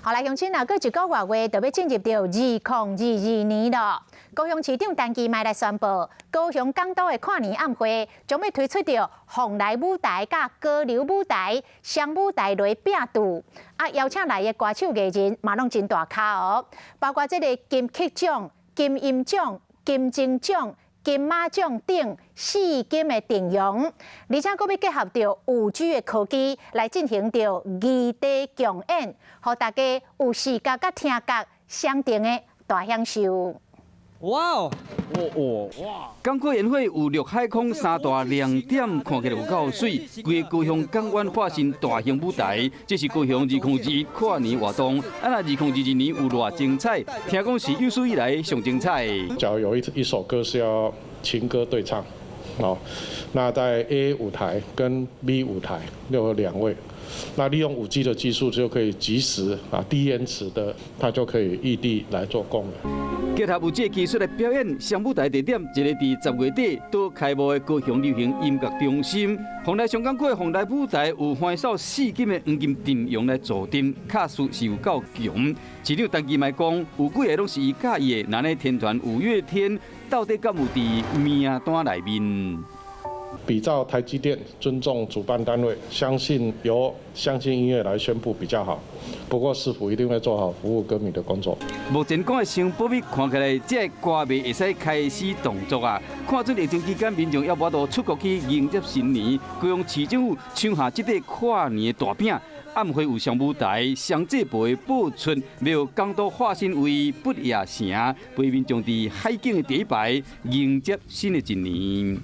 好来，乡亲啊，过一个月就要进入到2022年了。高雄市长陈其迈来宣布，高雄港都的跨年晚会将要推出到凤来舞台、甲高流舞台、双舞台来并渡。邀请来的歌手艺人嘛拢真大咖哦，包括这个金曲奖、金音奖、金钟奖、金马奖等4金的阵容，而且佫要结合到5G 的科技来进行到异地共演，互大家有视觉甲听觉相同的大享受。哇哦！哇！港口宴会有陆海空三大亮点，看起来有够水。规个高雄港湾化身大型舞台，这是高雄2021跨年活动。那2022年有偌精彩？听讲是有史以来上精彩。假如有一首歌是要情歌对唱，那在 A 舞台跟 B 舞台又有2位。那利用5G 的技术，就可以及时低延迟的，它就可以异地来做供了。结合有这技术来表演，双舞台地点一个伫10月底到开幕的高雄流行音乐中心。凤来上港区的凤来舞台有欢少4金的黄金阵容来助阵，卡数是有够强。市长陈其迈讲，有几个拢是伊介意的，那呢天团5月天到底敢有伫名单内面？比照台积电，尊重主办单位，相信由相信音乐来宣布比较好。不过市府一定会做好服务歌迷的工作。目前讲的新保密，看起来这歌迷会使开始动作啊！看准疫情期间民众要无到出国去迎接新年，高雄市政府抢下这个跨年的大饼。暗会有上舞台，双节陪播出，要港都化身为不夜城，陪民众伫海景的第一排迎接新的一年。